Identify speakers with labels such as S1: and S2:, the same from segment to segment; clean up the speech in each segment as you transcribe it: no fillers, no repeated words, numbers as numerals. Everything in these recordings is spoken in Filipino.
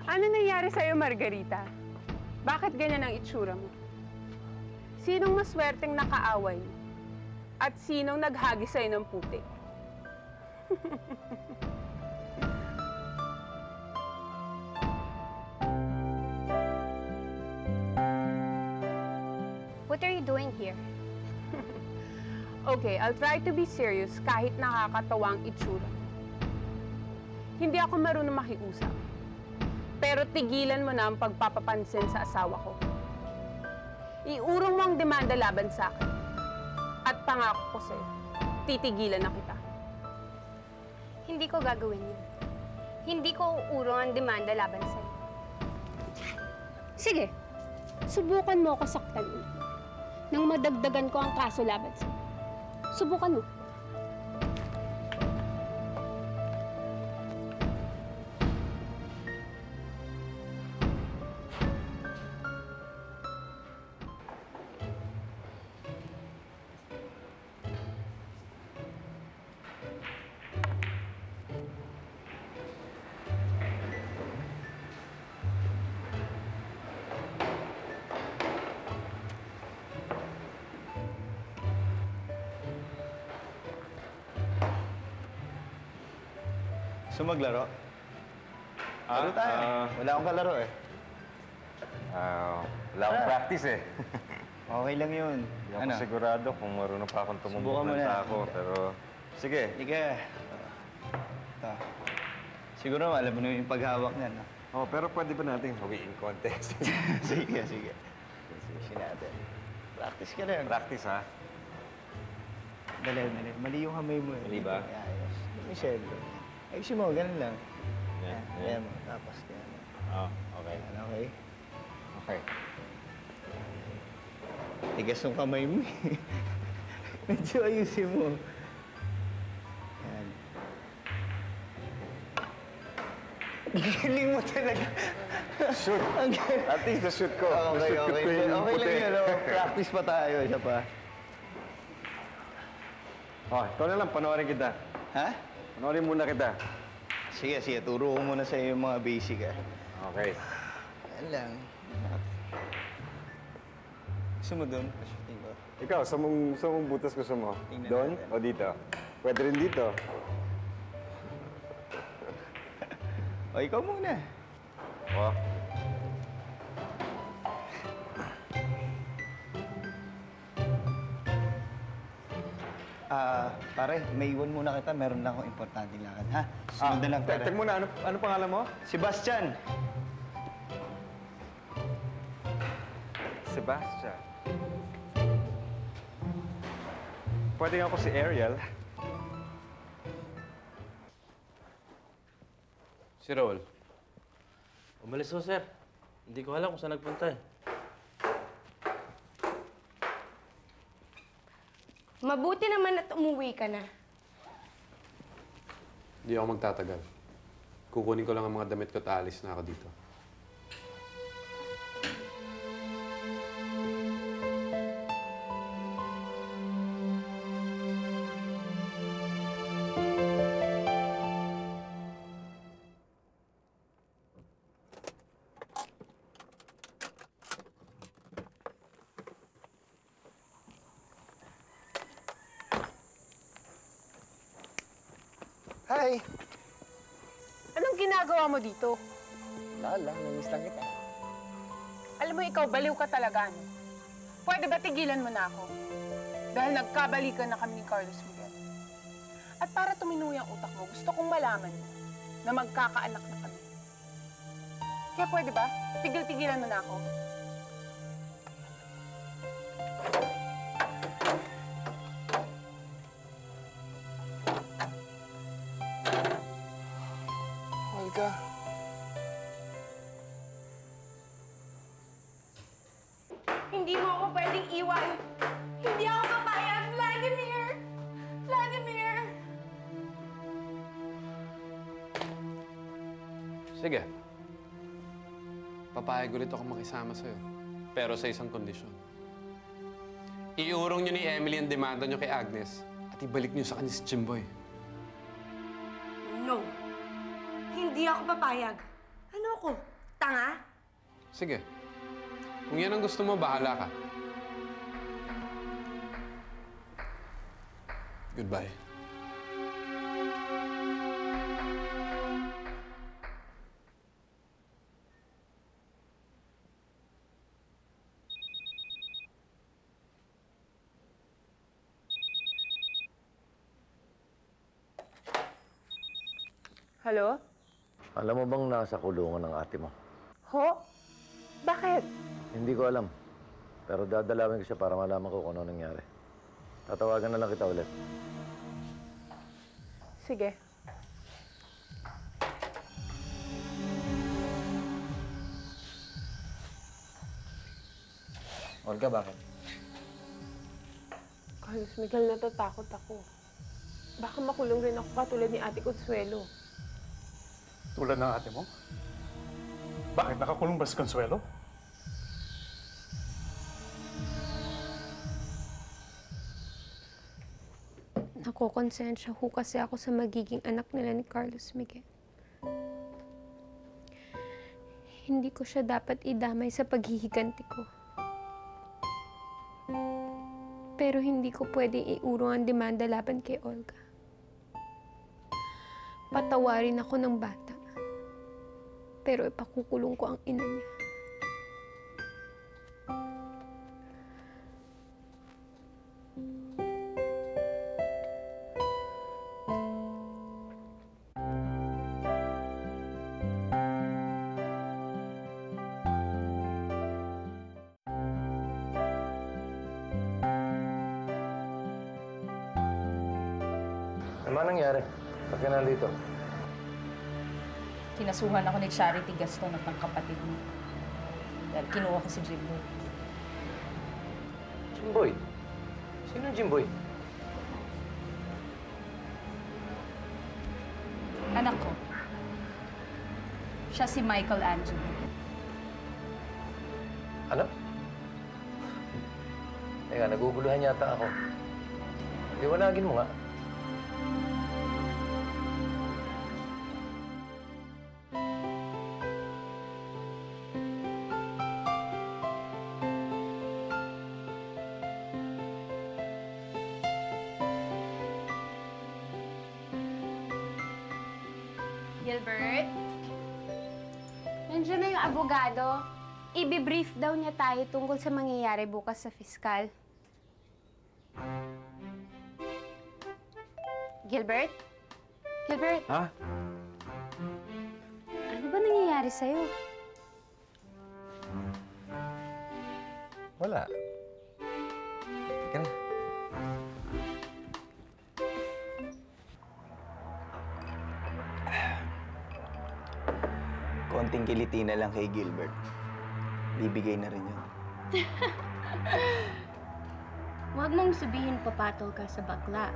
S1: Ano nangyari sa'yo, Margarita? Bakit ganyan ang itsura mo? Sinong maswerteng nakaaway mo? At sinong naghagi sa'yo ng putik?
S2: What are you doing here?
S1: Okay, I'll try to be serious kahit nakakatawa ang itsura. Hindi ako marunong makiusap. Pero tigilan mo na ang pagpapapansin sa asawa ko. Iurong mo ang demanda laban sa akin. At pangako ko sa'yo, titigilan na kita.
S2: Hindi ko gagawin yun. Hindi ko uurong ang demanda laban sa'yo. Sige, subukan mo ako saktan ulit. Nang madagdagan ko ang kaso laban sa'yo. Subukan mo.
S3: Gusto maglaro? Laro tayo. Wala akong kalaro eh.
S4: Wala akong practice eh.
S3: Okay lang yun.
S4: Hindi ako sigurado kung marunong pa akong tumumbok ng sako, pero... Sige.
S3: Sige. Ito. Siguro alam mo na yung paghawak niyan, no?
S4: Oh, pero pwede ba natin hawiin contest?
S3: Sige. Sige natin. Practice ka lang.
S4: Practice, ha?
S3: Dali. Mali yung kamay mo eh.
S4: Mali ba?
S3: Ayos. Michelle. Ayusin mo, ganun lang.
S4: Yan.
S3: Ayan mo. Tapos ganun.
S4: Oh, okay.
S3: Ayan, okay?
S4: Okay.
S3: Tigas yung kamay mo eh. Medyo ayusin mo. Ayan. Galing mo talaga.
S4: Shoot! At least na-shoot ko.
S3: Okay lang yun. Practice pa tayo. Isa pa.
S4: Oh, ito na lang. Panoorin kita.
S3: Ha?
S4: Panoorin muna kita.
S3: Sige. Turo ko muna sa iyo yung mga basic, ah.
S4: Okay.
S3: Ayan lang. Gusto mo doon? Shooting ko.
S4: Ikaw, sa mong butas gusto mo?
S3: Tingnan
S4: Doon
S3: natin.
S4: o dito? Pwede rin dito.
S3: O, ikaw muna.
S4: Oh.
S3: Pare, may iwan muna kita. Meron lang akong importanteng lakad, ha? Sunod na lang, pare.
S4: Tek muna, ano pangalan mo?
S3: Sebastian!
S4: Sebastian. Pwede ako si Ariel.
S5: Si Raul. Umalis ho, sir. Hindi ko alam kung saan nagpunta eh.
S2: Mabuti naman at umuwi ka na.
S6: Hindi ako magtatagal. Kukunin ko lang ang mga damit ko at aalis na ako dito.
S3: Hi!
S1: Anong ginagawa mo dito?
S3: Wala lang. Namiss lang kita.
S1: Alam mo, ikaw, baliw ka talaga, no? Pwede ba tigilan mo na ako? Dahil nagkabalikan na kami ni Carlos Miguel. At para tuminuy ang utak mo, gusto kong malaman mo na magkakaanak na kami. Kaya pwede ba? Tigil-tigilan mo na ako.
S3: Olga.
S2: Hindi mo ako pwedeng iwan. Hindi ako papayag, Vladimir! Vladimir!
S6: Sige. Papayag ulit ako makisama sa'yo. Pero sa isang kondisyon. Iurong niyo ni Emily ang demanda niyo kay Agnes at ibalik niyo sa kanya si Jimboy.
S2: No.
S7: Hindi ako papayag. Ano ako? Tanga?
S6: Sige. Kung yan ang gusto mo, bahala ka. Goodbye.
S1: Hello?
S8: Alam mo bang nasa kulungan ng ate mo?
S1: Ho? Bakit?
S8: Hindi ko alam. Pero dadalawin ko siya para malaman ko kung ano nangyari. Tatawagan na lang kita ulit.
S1: Sige.
S8: Olga, bakit?
S1: Carlos Miguel, natatakot ako. Baka makulong rin ako katulad ni Ate Consuelo.
S9: Tulad ng ate mo? Bakit? Nakakulong ba si Consuelo?
S2: Nakokonsensya ho kasi ako sa magiging anak nila ni Carlos Miguel. Hindi ko siya dapat idamay sa paghihiganti ko. Pero hindi ko pwedeng iurong ang demanda laban kay Olga. Patawarin ako ng bata. Pero ipakukulong ko ang ina niya.
S8: Ano nangyari? Ba't ka nandito?
S10: Kinasuhan ako ni Charity Gaston at ng kapatid niya. Dahil kinuha ko si Jimboy.
S8: Jimboy? Sino Jimboy?
S10: Anak ko. Siya si Michael Angelo.
S8: Ano? Teka, naguguluhan yata ako. Liwanagin mo nga.
S2: Gilbert? Nandiyan na yung abogado. I-brief daw niya tayo tungkol sa mangyayari bukas sa fiskal. Gilbert? Gilbert?
S8: Ha?
S2: Ano ba nangyayari sa'yo?
S8: Wala. Teka na.
S3: Konting kiliti na lang kay Gilbert. Bibigay na rin yun.
S2: Huwag mong sabihin papatol ka sa bakla.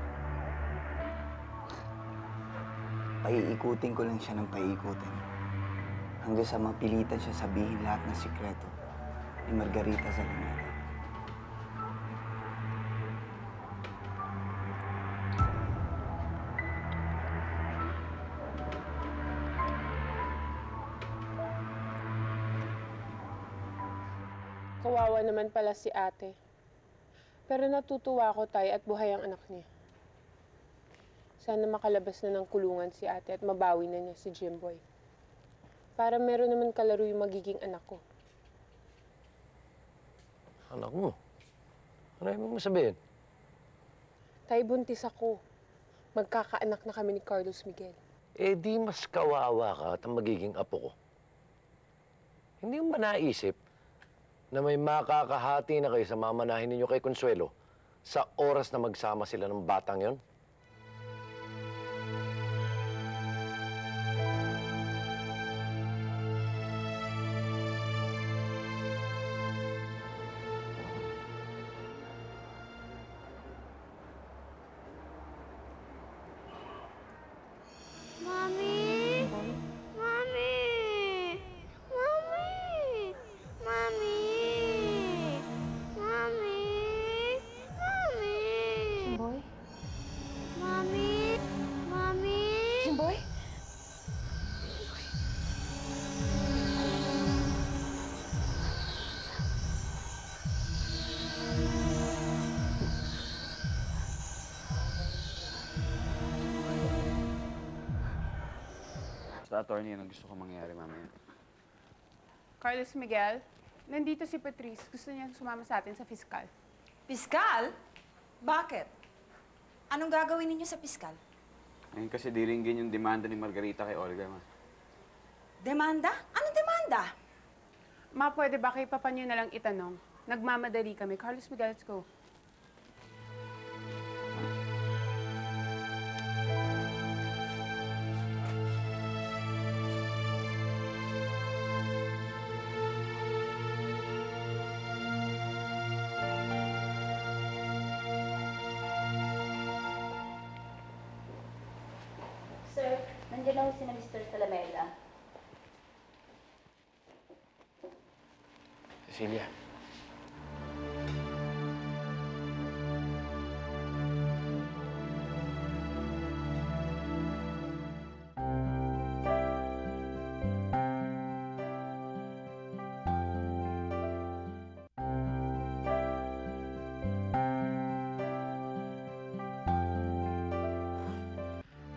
S3: Paiikutin ko lang siya ng paiikutin. Hanggang sa mapilitan siya sabihin lahat ng sikreto ni Margarita Zalameda.
S1: Kawawa naman pala si ate. Pero natutuwa ako, Tay, at buhay ang anak niya. Sana makalabas na ng kulungan si ate at mabawi na niya si Jimboy. Para meron naman kalaro yung magiging anak ko.
S8: Anak mo? Ano ibig mo sabihin?
S1: Tay, buntis ako. Magkakaanak na kami ni Carlos Miguel.
S8: Eh di mas kawawa ka at ang magiging apo ko. Hindi mo ba naisip na may makakahati na kayo sa mamanahin ninyo kay Consuelo sa oras na magsama sila ng batang yon?
S2: Mami! Mami! Mami! Mami! Mami! Mami!
S10: Jimboy?
S3: Basta, attorney, yun ang gusto ko mangyari mamaya.
S1: Carlos Miguel, nandito si Patrice. Gusto niya sumama sa atin sa fiskal.
S7: Piskal? Bakit? Anong gagawin ninyo sa piskal?
S3: Ngayon kasi diringgin yung demanda ni Margarita kay Olga, ma.
S7: Demanda? Anong demanda?
S1: Ma, pwede ba kay Papa niyo na lang itanong? Nagmamadali kami. Carlos Miguel, let's go.
S10: Sir, nandiyan na ho si na Mr. Salamela.
S8: Cecilia.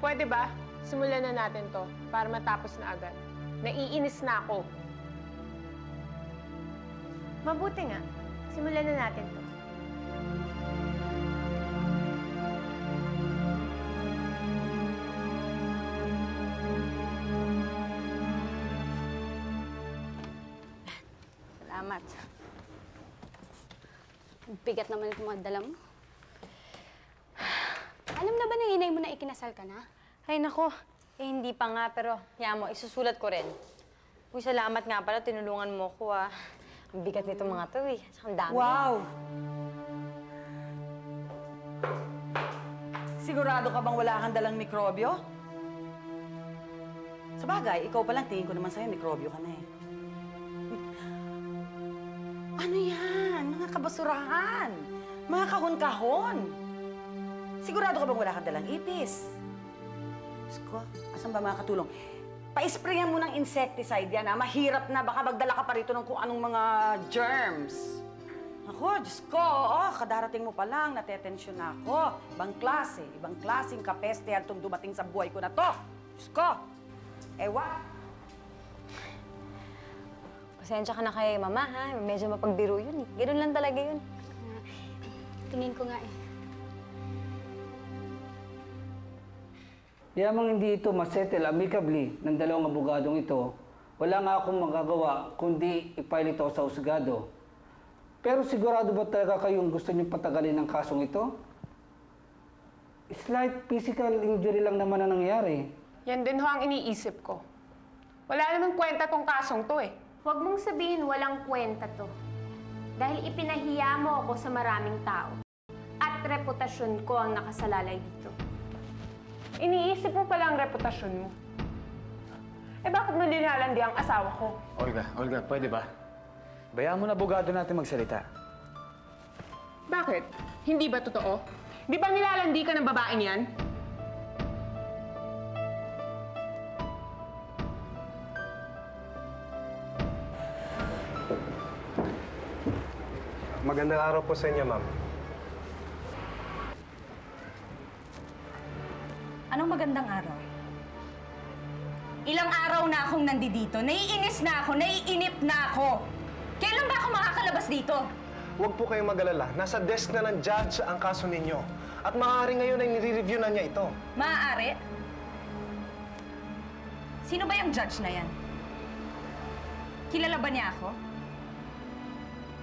S1: Pwede ba? Simulan na natin to para matapos na agad. Naiinis na ako.
S2: Mabuti nga. Simulan na natin to.
S11: Salamat. Ang bigat naman itong mga dala mo. Alam na ba ng inay mo na ikinasal ka na?
S12: Ay, nako. Eh, hindi pa nga, pero kaya mo, isusulat ko rin. Uy, salamat nga pala, tinulungan mo ko, ah. Ang bigat nito mga to, eh. Ang dami.
S7: Wow! Sigurado ka bang wala kang dalang mikrobyo? Sa bagay, ikaw pa lang, tingin ko naman sa'yo, mikrobyo ka na eh. Ano yan? Mga kabasurahan! Mga kahon-kahon! Sigurado ka bang wala kang dalang ipis? Diyos ko, asan ba makakatulong? Pa-sprayan mo ng insecticide yan, ha? Mahirap na, baka magdala ka pa rito ng kung anong mga germs. Ako, Diyos ko, kadarating mo pa lang, natetensyon na ako. Ibang klaseng kapeste yan itong dumating sa buhay ko na to. Diyos ko, ewa.
S12: Pasensya ka na kay Mama, ha? Medyo mapagbiro yun, eh. Ganun lang talaga yun.
S11: Tingin ko nga eh.
S13: Yamang hindi ito masettle amicably ng dalawang abogadong ito, wala nga akong magagawa kundi i-file ito sa husgado. Pero sigurado ba talaga kayong gusto niyong patagalin ang kasong ito? Slight physical injury lang naman ang nangyari.
S1: Yan din ho ang iniisip ko. Wala namang kwenta tong kasong to eh.
S2: Huwag mong sabihin walang kwenta to. Dahil ipinahiya mo ako sa maraming tao. At reputasyon ko ang nakasalalay dito.
S1: Iniisip mo pala ang reputasyon mo. Eh bakit mo nilalandi ang asawa ko?
S3: Olga, pwede ba? Bayaan mo na abogado natin magsalita.
S1: Bakit? Hindi ba totoo? Di ba nilalandi ka ng babaeng yan?
S14: Magandang araw po sa inyo, ma'am.
S7: Anong magandang araw? Ilang araw na akong nandito. Naiinis na ako, naiinip na ako. Kailan ba ako makakalabas dito?
S14: Huwag po kayong mag-alala. Nasa desk na ng judge ang kaso ninyo. At maaari ngayon ay nire-review na niya ito.
S7: Maaari? Sino ba yung judge na yan? Kilala ba niya ako?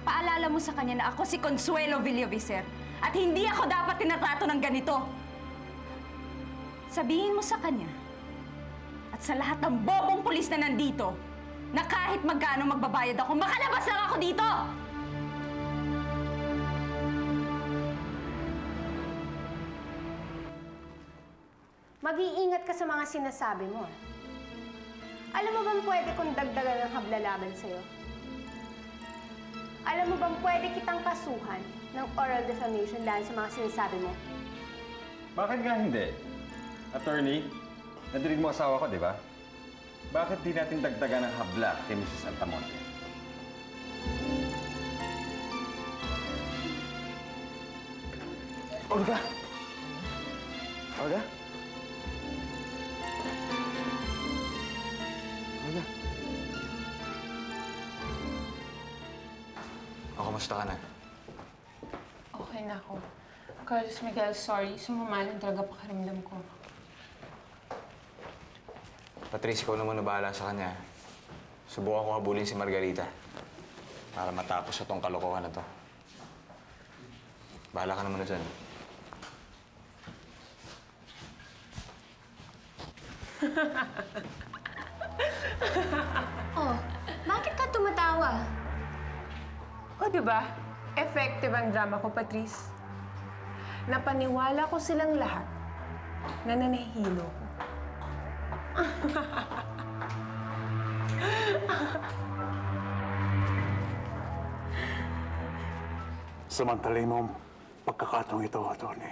S7: Paalala mo sa kanya na ako si Consuelo Villavicer at hindi ako dapat tinatrato ng ganito. Sabihin mo sa kanya at sa lahat ng bobong pulis na nandito na kahit magkano magbabayad ako, makalabas lang ako dito!
S2: Mag-iingat ka sa mga sinasabi mo. Alam mo bang pwede kong dagdagan ng hablalaban sa'yo? Alam mo bang pwede kitang kasuhan ng oral defamation dahil sa mga sinasabi mo?
S4: Bakit nga hindi? Attorney, nadinig mo asawa ko, di ba? Bakit di natin dagdagan ng habla kay Mrs. Altamonte?
S3: Olga! Olga? kamusta ka na?
S1: Okay na ako. Carlos Miguel, sorry. Sumama lang talaga pakiramdam ko.
S3: Patrice, ikaw naman na bahala sa kanya. Subukan ko habulin si Margarita para matapos sa tong kalokohan na to. Bahala ka naman na dyan.
S2: Oh, bakit ka tumatawa?
S1: O, diba? Effective ang drama ko, Patrice. Napaniwala ko silang lahat na nanahilo ko.
S9: Samantalay mo ang pagkakataong ito, Atty.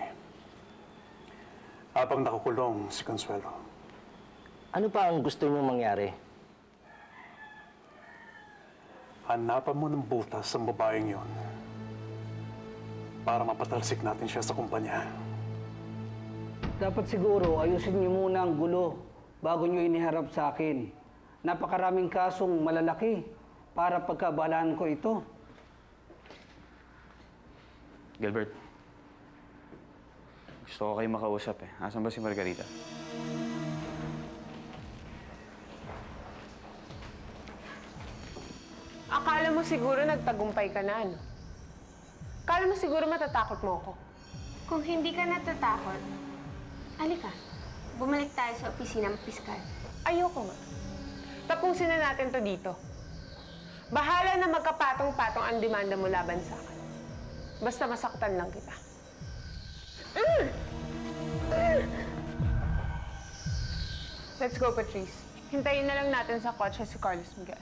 S9: Habang nakukulong si Consuelo.
S15: Ano pa ang gusto mong mangyari?
S9: Hanapan mo ng butas sa babaeng yon para mapatalsik natin siya sa kumpanya.
S13: Dapat siguro ayusin niyo muna ang gulo bago niyo iniharap sa akin. Napakaraming kasong malalaki para pagkabalaan ko ito.
S3: Gilbert, gusto ko kayo makausap eh. Asan ba si Margarita?
S1: Akala mo siguro nagtagumpay ka na, no? Akala mo siguro matatakot mo ako.
S2: Kung hindi ka natatakot, halika. Bumalik tayo sa opisina ng piskal.
S1: Ayoko nga. Tapusin na natin to dito. Bahala na magkapatong-patong ang demanda mo laban sa akin. Basta masaktan lang kita. Let's go, Patrice. Hintayin na lang natin sa kotse si Carlos Miguel.